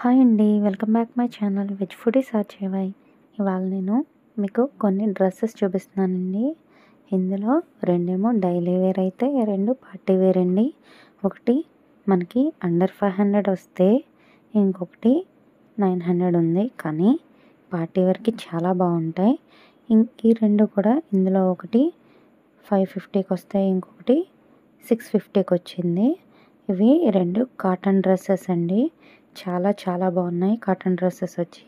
Hi అండి. Welcome back my channel veg foodies ఆర్చేవై. ఇవాళ నేను మీకు కొన్ని డ్రెస్సెస్ చూపిస్తున్నానండి. ఇందులో రెండేమో డైలీ వేర్ అయితే, రెండు పార్టీ వేర్ అండి. ఒకటి మనకి అండర్ 500 వస్తే, ఇంకొకటి 900 ఉంది. కానీ పార్టీ వేర్కి చాలా బాగుంటాయి. ఈ రెండు కూడా ఇందులో ఒకటి 550కి వస్తాయి, ఇంకొకటి 650కి వచ్చింది. ఇవి రెండు కాటన్ డ్రెస్సెస్ అండి. చాలా చాలా బాగున్నాయి కాటన్ డ్రెస్సెస్ వచ్చి.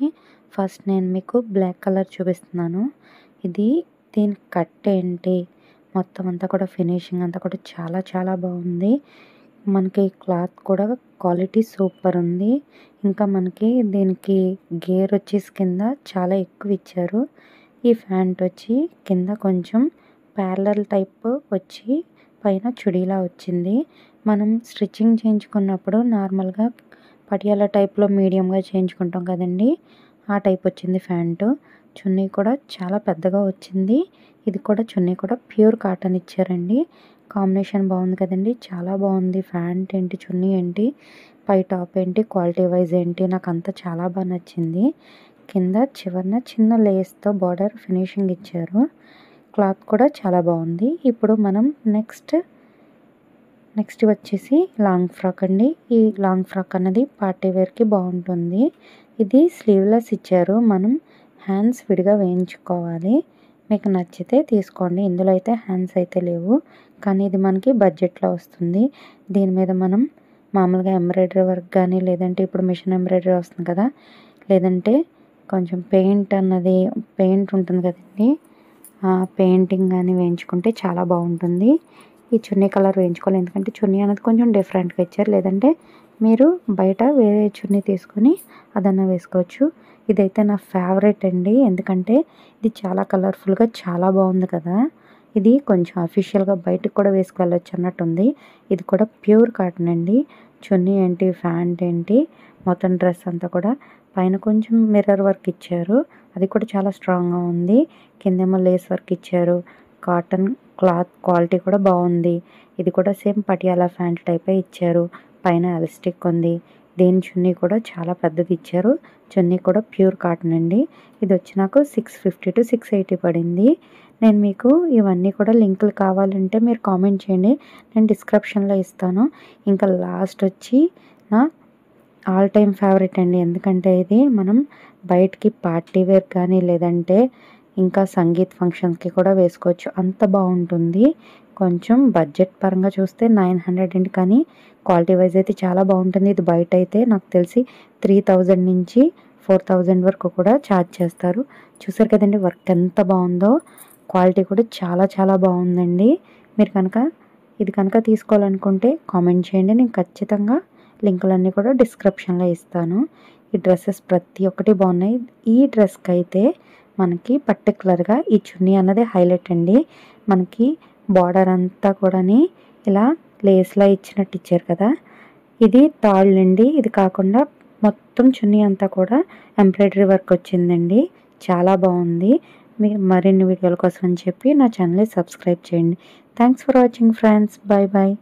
ఫస్ట్ నేను మీకు బ్లాక్ కలర్ చూపిస్తున్నాను. దీని కట్ ఏంటి, మొత్తం అంతా కూడా ఫినిషింగ్ అంతా కూడా చాలా చాలా బాగుంది. మనకి క్లాత్ కూడా క్వాలిటీ సూపర్ ఉంది. ఇంకా మనకి దీనికి గేర్ వచ్చేసి కింద చాలా ఎక్కువ ఇచ్చారు. ఈ ప్యాంట్ వచ్చి కింద కొంచెం ప్యారలల్ టైప్ వచ్చి పైన చుడీలా వచ్చింది. మనం స్టిచ్చింగ్ చేయించుకున్నప్పుడు నార్మల్గా పటియాలా టైప్లో మీడియంగా చేయించుకుంటాం కదండి, ఆ టైప్ వచ్చింది ప్యాంటు. చున్నీ కూడా చాలా పెద్దగా వచ్చింది. ఇది కూడా చున్నీ కూడా ప్యూర్ కాటన్ ఇచ్చారండి. కాంబినేషన్ బాగుంది కదండి, చాలా బాగుంది. ప్యాంట్ ఏంటి, చున్నీ ఏంటి, పై టాప్ ఏంటి, క్వాలిటీ వైజ్ ఏంటి, నాకు అంతా చాలా బాగా నచ్చింది. కింద చివరన చిన్న లేస్తో బార్డర్ ఫినిషింగ్ ఇచ్చారు. క్లాత్ కూడా చాలా బాగుంది. ఇప్పుడు మనం నెక్స్ట్ వచ్చేసి లాంగ్ ఫ్రాక్ అండి. ఈ లాంగ్ ఫ్రాక్ అన్నది పార్టీ వేర్కి బాగుంటుంది. ఇది స్లీవ్లెస్ ఇచ్చారు. మనం హ్యాండ్స్ విడిగా వేయించుకోవాలి. మీకు నచ్చితే తీసుకోండి. ఇందులో అయితే హ్యాండ్స్ అయితే లేవు, కానీ ఇది మనకి బడ్జెట్లో వస్తుంది. దీని మీద మనం మామూలుగా ఎంబ్రాయిడరీ వర్క్ కానీ, లేదంటే ఇప్పుడు మిషన్ ఎంబ్రాయిడరీ వస్తుంది కదా, లేదంటే కొంచెం పెయింట్ ఉంటుంది కదండి, ఆ పెయింటింగ్ కానీ వేయించుకుంటే చాలా బాగుంటుంది. ఈ చున్నీ కలర్ వేయించుకోవాలి, ఎందుకంటే చున్నీ అనేది కొంచెం డిఫరెంట్గా ఇచ్చారు. లేదంటే మీరు బయట వేరే చున్నీ తీసుకొని అదన్నా వేసుకోవచ్చు. ఇదైతే నా ఫేవరెట్ అండి, ఎందుకంటే ఇది చాలా కలర్ఫుల్గా చాలా బాగుంది కదా. ఇది కొంచెం అఫీషియల్గా బయటకు కూడా వేసుకెళ్ళొచ్చు అన్నట్టుంది. ఇది కూడా ప్యూర్ కాటన్ అండి. చున్నీ ఏంటి, ప్యాంట్ ఏంటి, మొత్తం డ్రెస్ అంతా కూడా పైన కొంచెం మిర్రర్ వర్క్ ఇచ్చారు, అది కూడా చాలా స్ట్రాంగ్గా ఉంది. కిందేమో లేస్ వర్క్ ఇచ్చారు. కాటన్ క్లాత్ క్వాలిటీ కూడా బాగుంది. ఇది కూడా సేమ్ పటియాలా ప్యాంట్ టైపే ఇచ్చారు. పైన ఎలాస్టిక్ ఉంది. దీని చున్నీ కూడా చాలా పెద్దది ఇచ్చారు. చున్నీ కూడా ప్యూర్ కాటన్ అండి. ఇది వచ్చి నాకు 650 to 680 పడింది. నేను మీకు ఇవన్నీ కూడా లింకులు కావాలంటే మీరు కామెంట్ చేయండి, నేను డిస్క్రిప్షన్లో ఇస్తాను. ఇంకా లాస్ట్ వచ్చి నా ఆల్ టైమ్ ఫేవరెట్ అండి, ఎందుకంటే ఇది మనం బయటికి పార్టీ వేర్ కానీ, లేదంటే ఇంకా సంగీత్ ఫంక్షన్స్కి కూడా వేసుకోవచ్చు, అంత బాగుంటుంది. కొంచెం బడ్జెట్ పరంగా చూస్తే 900 అండి, కానీ క్వాలిటీ వైజ్ అయితే చాలా బాగుంటుంది. ఇది బయట అయితే నాకు తెలిసి 3000 నుంచి 4000 వరకు కూడా ఛార్జ్ చేస్తారు. చూసారు కదండి వర్క్ ఎంత బాగుందో, క్వాలిటీ కూడా చాలా చాలా బాగుందండి. మీరు కనుక ఇది తీసుకోవాలనుకుంటే కామెంట్ చేయండి, నేను ఖచ్చితంగా లింకులన్నీ కూడా డిస్క్రిప్షన్లో ఇస్తాను. ఈ డ్రెస్సెస్ ప్రతి ఒక్కటి బాగున్నాయి. ఈ డ్రెస్కి అయితే మనకి పర్టికులర్గా ఈ చున్నీ అన్నది హైలైట్ అండి. మనకి బార్డర్ అంతా కూడా ఇలా లేస్లా ఇచ్చినట్టు ఇచ్చారు కదా, ఇది తాళ్ళు అండి. ఇది కాకుండా మొత్తం చున్నీ అంతా కూడా ఎంబ్రాయిడరీ వర్క్ వచ్చిందండి, చాలా బాగుంది. మీరు మరిన్ని వీడియోల కోసం అని చెప్పి నా ఛానల్ని సబ్స్క్రైబ్ చేయండి. Thanks for watching friends. Bye bye.